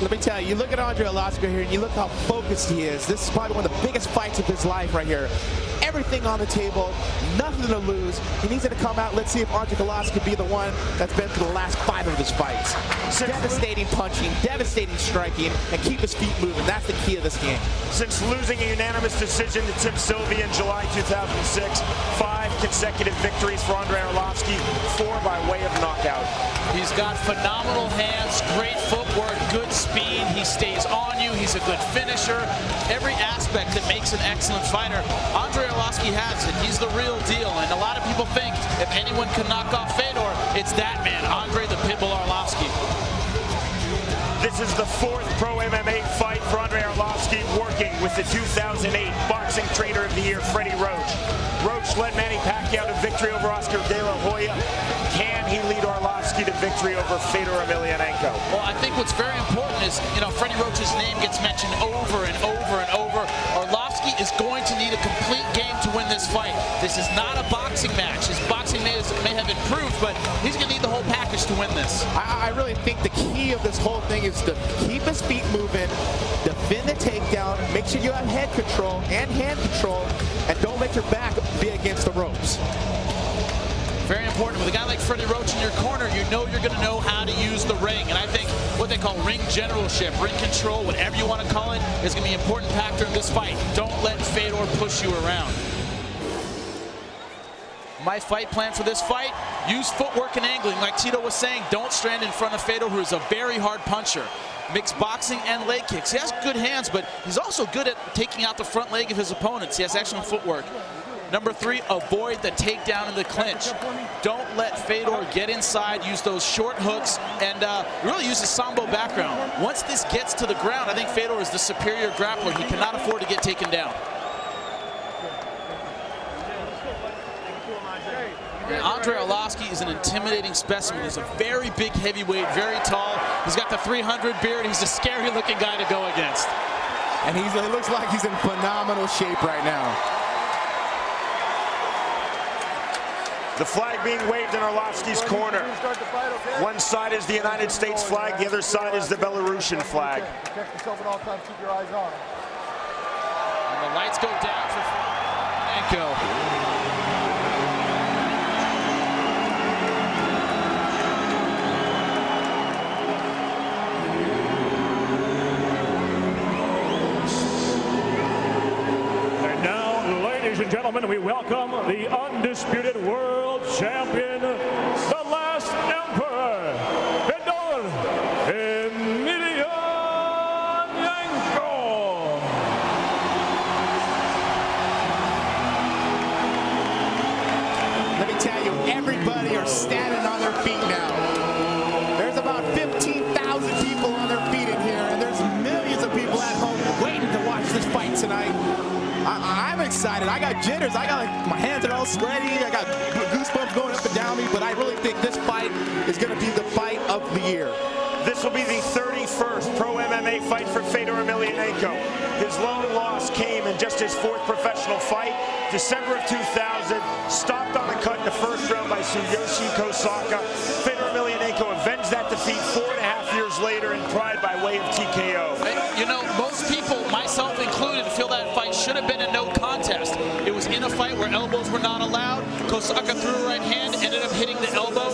Let me tell you, you look at Andrei Arlovski here and you look how focused he is. This is probably one of the biggest fights of his life right here. Everything on the table, nothing to lose. He needs to come out. Let's see if Andrei Arlovski can be the one that's been through the last 5 of his fights. Devastating punching, devastating striking, and keep his feet moving. That's the key of this game. Since losing a unanimous decision to Tim Sylvia in July 2006, 5 consecutive victories for Andrei Arlovski, 4 by way of knockout. He's got phenomenal hands, great footwork, good speed. He stays on you. He's a good finisher. Every aspect that makes an excellent fighter, Andrei Arlovski has it. He's the real deal. And a lot of people think if anyone can knock off Fedor, it's that man, Andrei the Pitbull Arlovski. This is the 4th pro MMA fight for Andrei Arlovski, working with the 2008 Boxing Trader of the Year, Freddie Roach. Roach led Manny Pacquiao to victory over Oscar De La Hoya. Can he lead Arlovski to victory over Fedor Emelianenko? Well, I think what's very important is, Freddie Roach's name gets mentioned over and over and over. Arlovski is going to need a complete game to win this fight. This is not a boxing match. His boxing may have improved, but he's going to need the whole package to win this. I really think the key of this whole thing is to keep his feet moving, defend the takedown, make sure you have head control and hand control, and don't let your back be against the ropes. Very important. With a guy like Freddie Roach in your corner, you know you're going to know how to use the ring. And I think what they call ring generalship, ring control, whatever you want to call it, is going to be an important factor in this fight. Don't let Fedor push you around. My fight plan for this fight, use footwork and angling. Like Tito was saying, don't stand in front of Fedor, who is a very hard puncher. Mixed boxing and leg kicks. He has good hands, but he's also good at taking out the front leg of his opponents. He has excellent footwork. Number 3, avoid the takedown and the clinch. Don't let Fedor get inside, use those short hooks, and really use his sambo background. Once this gets to the ground, I think Fedor is the superior grappler. He cannot afford to get taken down. Andrei Arlovski is an intimidating specimen. He's a very big heavyweight, very tall. He's got the 300 beard. He's a scary looking guy to go against. And he looks like he's in phenomenal shape right now. The flag being waved in Arlovski's corner. One side is the United States flag, the other side is the Belarusian flag. And the lights go down for Emelianenko. Ladies and gentlemen, we welcome the undisputed world champion, the last emperor, Fedor Emelianenko. Let me tell you, everybody are standing on their feet now. There's about 15,000 people on their feet in here, and there's millions of people at home waiting to watch this fight tonight. I'm excited. I got jitters. I got my hands are all sweaty. I got goosebumps going up and down me. But I really think this fight is going to be the fight of the year. This will be the 31st pro MMA fight for Fedor Emelianenko. His lone loss came in just his 4th professional fight, December of 2000. Stopped on the cut in the first round by Tsuyoshi Kosaka. Fedor Emelianenko avenged that defeat 4.5 years later in pride by way of TKO. Most people, myself included, feel that fight should have been a no contest. It was in a fight where elbows were not allowed. Kosaka threw a right hand, ended up hitting the elbow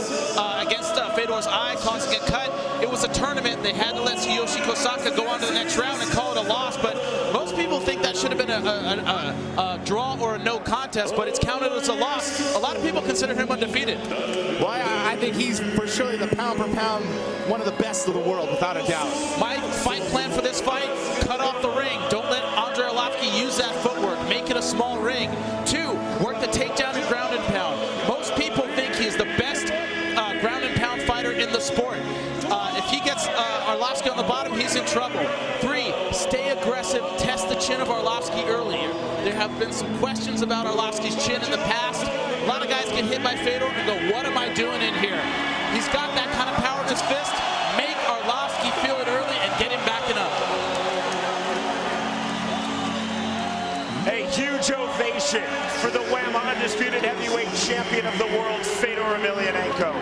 against Fedor's eye, causing a cut. It was a tournament. They had to let Tsuyoshi Kosaka go on to the next round and call it a loss. But most people think that should have been a draw or a no contest, but it's counted as a loss. A lot of people consider him undefeated. Well, I think he's for sure the pound for pound one of the best of the world, without a doubt. My fight plan for this fight, cut off the ring. Don't let Andrei Arlovski use that footwork. Make it a small ring. 2, work the takedown and ground and pound. Most people think he's the best ground and pound fighter in the sport. If he gets Arlovski on the bottom, he's in trouble. 3, stay aggressive. Test the chin of Arlovski earlier. There have been some questions about Arlovski's chin in the past. A lot of guys get hit by Fedor and go, what am I doing in here? He's got that kind of power in his fist. Make Arlovski feel it early and get him backing up. A huge ovation for the WHAM undisputed heavyweight champion of the world, Fedor Emelianenko.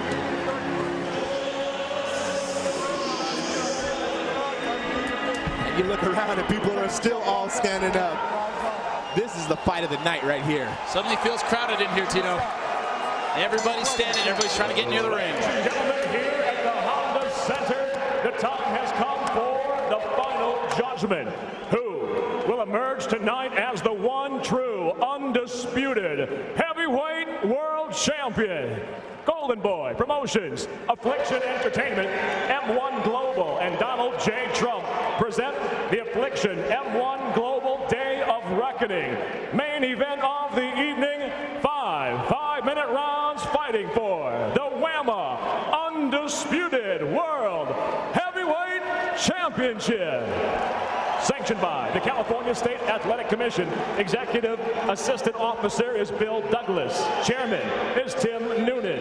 you look around and people are still all standing up. This is the fight of the night right here. Suddenly feels crowded in here, Tino. Everybody's standing, everybody's trying to get near the ring. Ladies and gentlemen, here at the Honda Center, the time has come for the final judgment. Who will emerge tonight as the one true, undisputed heavyweight world champion? Golden Boy Promotions, Affliction Entertainment, M1 Global, and Donald J. Trump present the Affliction M1 Global Day of Reckoning. Main event of the evening, five-minute rounds fighting for the WAMA Undisputed World Heavyweight Championship. Sanctioned by the California State Athletic Commission. Executive Assistant Officer is Bill Douglas. Chairman is Tim Noonan.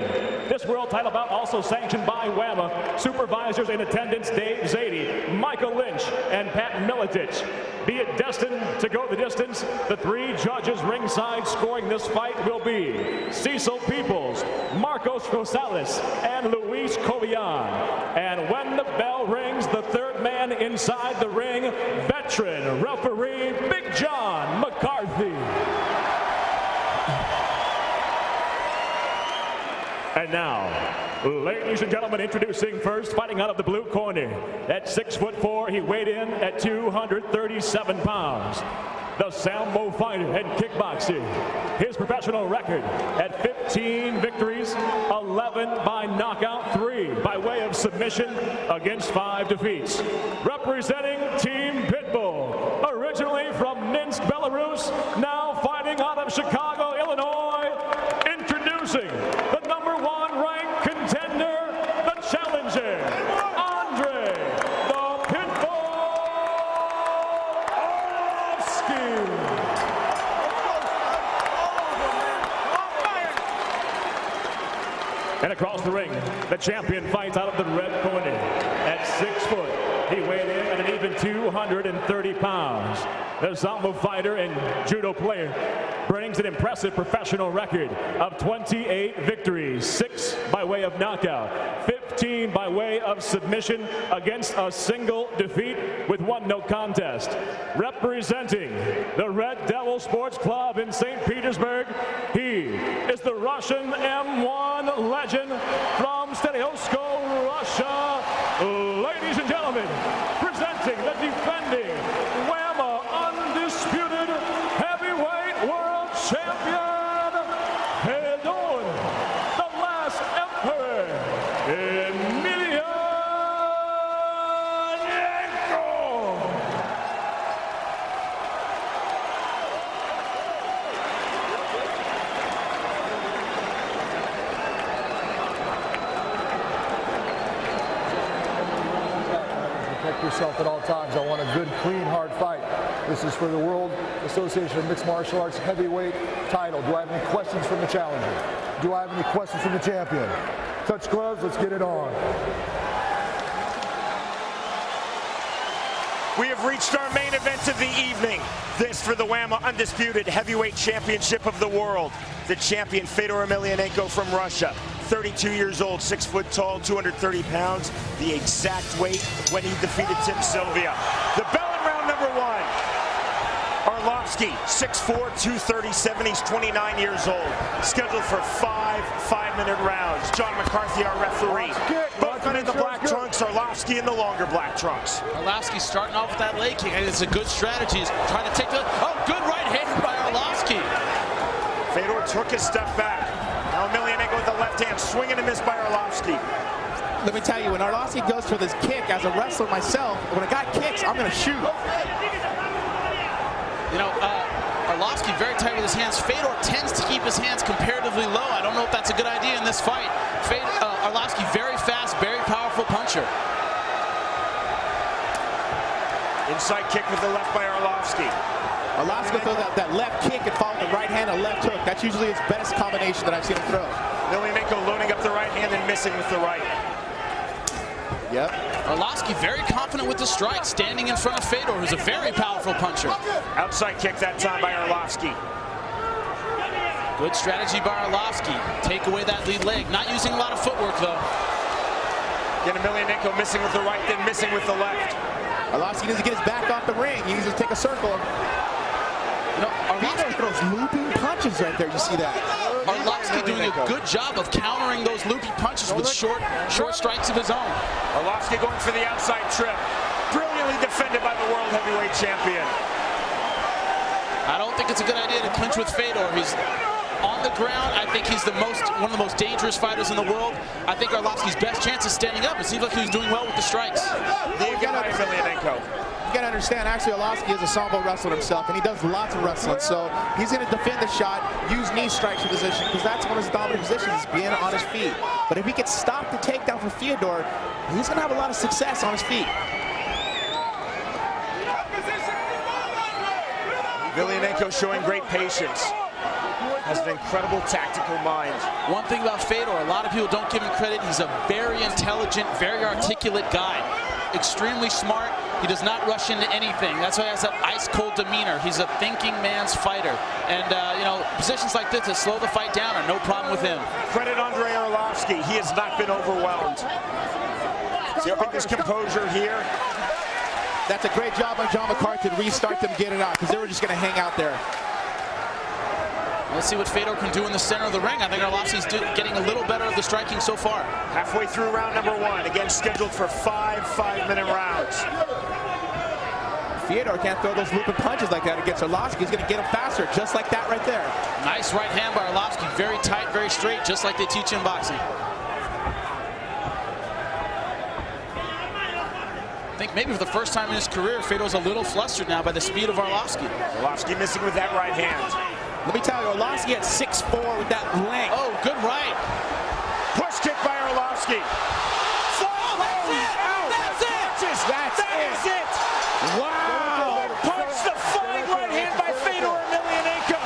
This world title bout also sanctioned by WAMA. Supervisors in attendance Dave Zadie, Michael Lynch, and Pat Militich. Be it destined to go the distance, the three judges ringside scoring this fight will be Cecil Peoples, Marcos Rosales, and Luis Cobian. And when the bell rings, the third man inside the ring, veteran referee Big John McCarthy. And now, ladies and gentlemen, introducing first, fighting out of the blue corner. At 6'4", he weighed in at 237 pounds. The Sambo fighter and kickboxer. His professional record at 15 victories, 11 by knockout, 3 by way of submission against 5 defeats. Representing Team Pitbull, originally from Minsk, Belarus, now fighting out of Chicago, Illinois. Introducing the #1 ranked contender, the challenger, Andrei the Pitbull Arlovski. And across the ring, the champion fights out of the red corner. At 6 foot, he weighed in at an even 230 pounds. The Sambo fighter and judo player brings an impressive professional record of 28 victories, 6 by way of knockout, 15 by way of submission against a single defeat with 1 no contest. Representing the Red Devil Sports Club in St. Petersburg, he is the Russian M1 legend from Steliovsko, Russia. Ladies and gentlemen, presenting the defending WAMA Undisputed Heavyweight World Champion, Fedor, the Last Emperor, Emelianenko. Protect yourself at all times. I want a good, clean, hard fight. This is for the World Association of Mixed Martial Arts Heavyweight title. Do I have any questions from the challenger? Do I have any questions from the champion? Touch gloves, let's get it on. We have reached our main event of the evening. This for the WAMA Undisputed Heavyweight Championship of the World. The champion, Fedor Emelianenko from Russia. 32 years old, 6 foot tall, 230 pounds. The exact weight when he defeated Tim Sylvia. The bell in round #1. Arlovski, 6'4", 237. He's 29 years old. Scheduled for 5-minute rounds. John McCarthy, our referee. Both men in the black trunks, Arlovski in the longer black trunks. Arlovski starting off with that leg kick. It's a good strategy. He's trying to take the... Oh, good right hand by Arlovski. Fedor took a step back. Now Emelianenko with the left hand, swing and a miss by Arlovski. Let me tell you, when Arlovski goes for this kick, as a wrestler myself, when a guy kicks, I'm going to shoot. You know, Arlovski very tight with his hands. Fedor tends to keep his hands comparatively low. I don't know if that's a good idea in this fight. Arlovski very fast, very powerful puncher. Inside kick with the left by Arlovski. Arlovski throws that left kick and follow the right hand, a left hook. That's usually his best combination that I've seen him throw. Emelianenko loading up the right hand and missing with the right. Yep. Arlovski very confident with the strike, standing in front of Fedor, who's a very powerful puncher. Outside kick that time by Arlovski. Good strategy by Arlovski. Take away that lead leg. Not using a lot of footwork, though. Again, Emelianenko missing with the right, then missing with the left. Arlovski needs to get his back off the ring. He needs to take a circle. You know, Fedor throws looping punches right there. You see that? Arlovski doing a good job of countering those loopy punches with short strikes of his own. Arlovski going for the outside trip. Brilliantly defended by the World Heavyweight Champion. I don't think it's a good idea to clinch with Fedor. He's on the ground. I think he's one of the most dangerous fighters in the world. I think Arlovski's best chance is standing up. It seems like he was doing well with the strikes. Emelianenko. You gotta understand, actually, Arlovski is a sambo wrestler himself, and he does lots of wrestling. So he's gonna defend the shot, use knee strikes for position, because that's one of his dominant positions, is being on his feet. But if he can stop the takedown from Fedor, he's gonna have a lot of success on his feet. Emelianenko showing great patience. Has an incredible tactical mind. One thing about Fedor, a lot of people don't give him credit. He's a very intelligent, very articulate guy. Extremely smart. He does not rush into anything. That's why he has that ice-cold demeanor. He's a thinking man's fighter. And, you know, positions like this to slow the fight down are no problem with him. Credit Andrei Arlovski. He has not been overwhelmed. Keeping his composure here. That's a great job by John McCarthy to restart them, get it out, because they were just going to hang out there. Let's see what Fedor can do in the center of the ring. I think Arlovski's getting a little better of the striking so far. Halfway through round number 1. Again, scheduled for 5 5-minute rounds. Fedor can't throw those looping punches like that against Arlovski. He's going to get him faster, just like that right there. Nice right hand by Arlovski. Very tight, very straight, just like they teach in boxing. I think maybe for the first time in his career, Fedor's a little flustered now by the speed of Arlovski. Arlovski missing with that right hand. Let me tell you, Arlovski at 6'4" with that length. Oh, good right. Push kick by Arlovski. That's it. Wow. Punch the flying right hand by Fedor Emelianenko.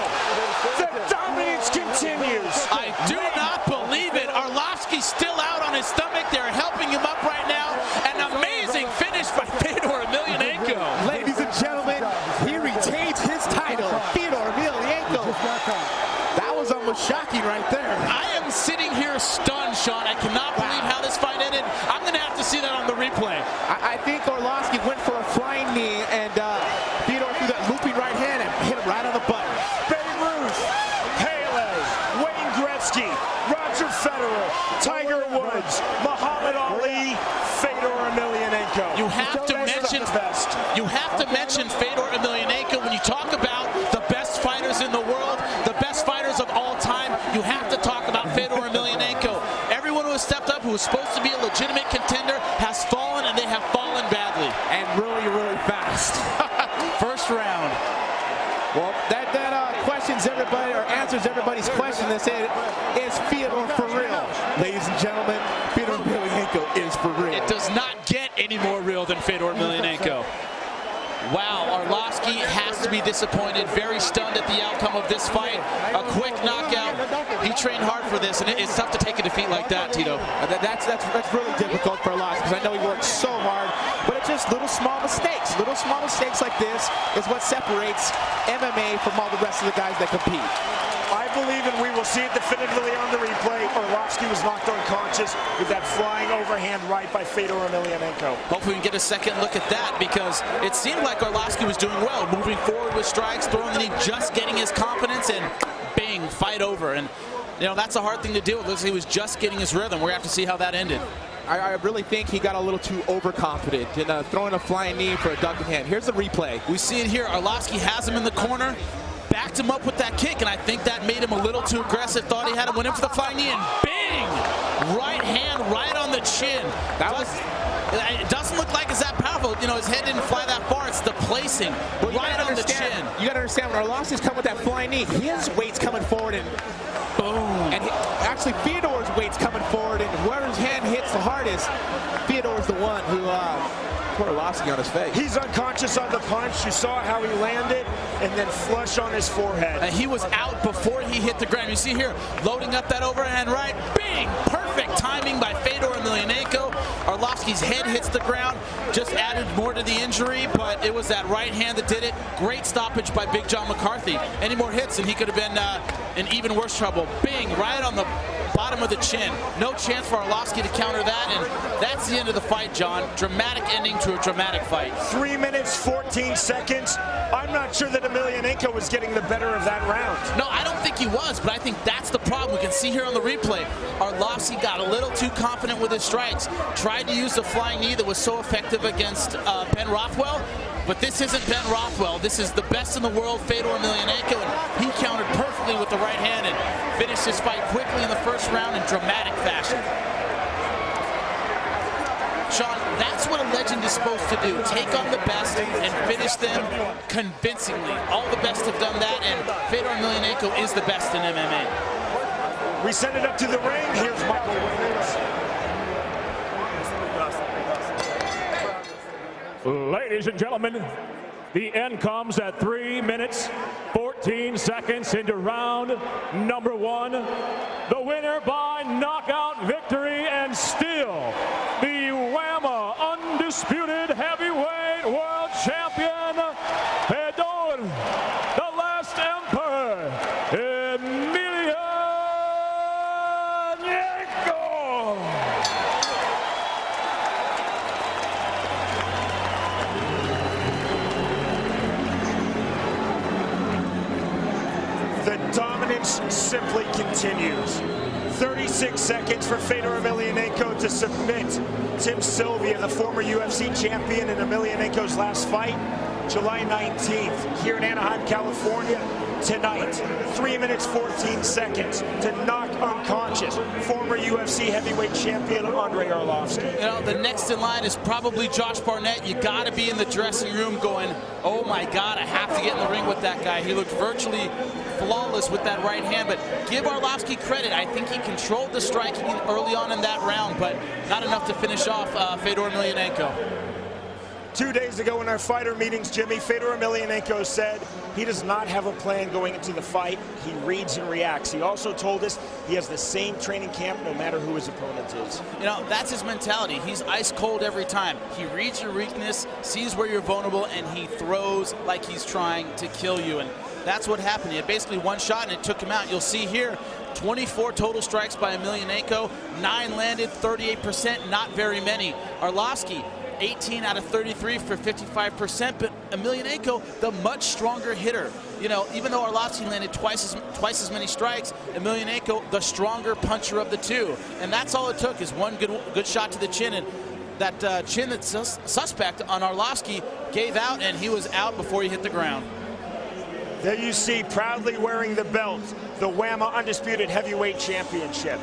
The dominance continues. I do not believe it. Arlovski's still out on his stomach. They're helping him up right now. An amazing finish by Fedor Emelianenko. Ladies and gentlemen, he retains his title. Fedor Emelianenko. That was almost shocking right there. I am sitting here stunned, Sean. I cannot believe how this fight ended. I'm going to have to see that on the replay. I think Arlovski went for a flying knee, and Fedor threw that looping right hand and hit him right on the button. Babe Ruth, Pele, Wayne Gretzky, Roger Federer, Tiger Woods, Muhammad Ali, Fedor Emelianenko. You have to mention Fedor Emelianenko when you talk about the best fighters in the world, the best fighters of all time. You have to talk about Fedor Emelianenko. Everyone who has stepped up, who was supposed to be a legitimate contender, has fallen, and they have fallen badly. And really, really fast. First round. Well, that questions everybody, or answers everybody's question. They say, is Fedor for real? Ladies and gentlemen, Fedor Emelianenko is for real. It does not get any more real than Fedor Emelianenko. Wow, Arlovski has to be disappointed, very stunned at the outcome of this fight. A quick knockout. He trained hard for this, and it's tough to take a defeat like that, Tito. That's really difficult for Arlovski, because I know he worked so hard, but it's just little small mistakes. Little small mistakes like this is what separates MMA from all the rest of the guys that compete. I believe, and we will see it definitively on the replay, Arlovski was knocked unconscious with that flying overhand right by Fedor Emelianenko. Hopefully we can get a second look at that, because it seemed like Arlovski was doing well, moving forward with strikes, throwing the knee, just getting his confidence, and bang, fight over. And, you know, that's a hard thing to deal with. Looks like he was just getting his rhythm. We're going to have to see how that ended. I really think he got a little too overconfident in throwing a flying knee for a ducking hand. Here's the replay. We see it here. Arlovski has him in the corner, backed him up with that kick, and I think that made him a little too aggressive. Thought he had him, went in for the flying knee, and bang! Right hand right on the chin. It doesn't look like it's that powerful. You know, his head didn't fly that far. It's the placing right on the chin. You got to understand, when Arlovski's come with that flying knee, his weight's coming forward, and boom. And actually, Fedor's weight's coming forward, and whoever's hand hits the hardest, Fedor's the one who put Arlovski on his face. He's unconscious on the punch. You saw how he landed, and then flush on his forehead. And he was out before he hit the ground. You see here, loading up that overhand right. Bang! Perfect timing by Fedor Emelianenko. Arlovski's head hits the ground, just added more to the injury, but it was that right hand that did it. Great stoppage by Big John McCarthy. Any more hits and he could have been in even worse trouble. Bing, right on the bottom of the chin. No chance for Arlovski to counter that, and that's the end of the fight, John. Dramatic ending to a dramatic fight. 3 minutes, 14 seconds. I'm not sure that Emelianenko was getting the better of that round. No, I don't think he was, but I think that's the problem. We can see here on the replay, Arlovski got a little too confident with his strikes. Tried to use the flying knee that was so effective against Ben Rothwell, but this isn't Ben Rothwell. This is the best in the world, Fedor Emelianenko, and he countered perfectly with the right hand and finished his fight quickly in the first round in dramatic fashion. Sean, that's what a legend is supposed to do. Take on the best and finish them convincingly. All the best have done that, and Fedor Emelianenko is the best in MMA. We send it up to the ring. Here's Michael Williams. Ladies and gentlemen, the end comes at 3 minutes, 14 seconds into round number 1. The winner by knockout victory and still the WAMA undisputed heavyweight world champion, Fedor, the last emperor, Emelianenko. The dominance simply continues. 36 seconds for Fedor Emelianenko to submit Tim Sylvia, the former UFC champion, in Emelianenko's last fight, July 19th, here in Anaheim, California. Tonight, 3 minutes, 14 seconds to knock unconscious former UFC heavyweight champion Andrei Arlovski. You know, the next in line is probably Josh Barnett. You got to be in the dressing room going, oh my God, I have to get in the ring with that guy. He looked virtually flawless with that right hand, but give Arlovski credit. I think he controlled the striking early on in that round, but not enough to finish off Fedor Emelianenko. 2 days ago in our fighter meetings, Jimmy, Fedor Emelianenko said he does not have a plan going into the fight. He reads and reacts. He also told us he has the same training camp no matter who his opponent is. You know, that's his mentality. He's ice cold every time. He reads your weakness, sees where you're vulnerable, and he throws like he's trying to kill you. And that's what happened. He had basically one shot and it took him out. You'll see here, 24 total strikes by Emelianenko, 9 landed, 38%, not very many. Arlovski, 18 out of 33 for 55%, but Emelianenko, the much stronger hitter. You know, even though Arlovski landed twice as many strikes, Emelianenko, the stronger puncher of the two. And that's all it took, is one good shot to the chin, and that chin that's suspect on Arlovski gave out, and he was out before he hit the ground. There you see, proudly wearing the belt, the WAMA Undisputed Heavyweight Championship.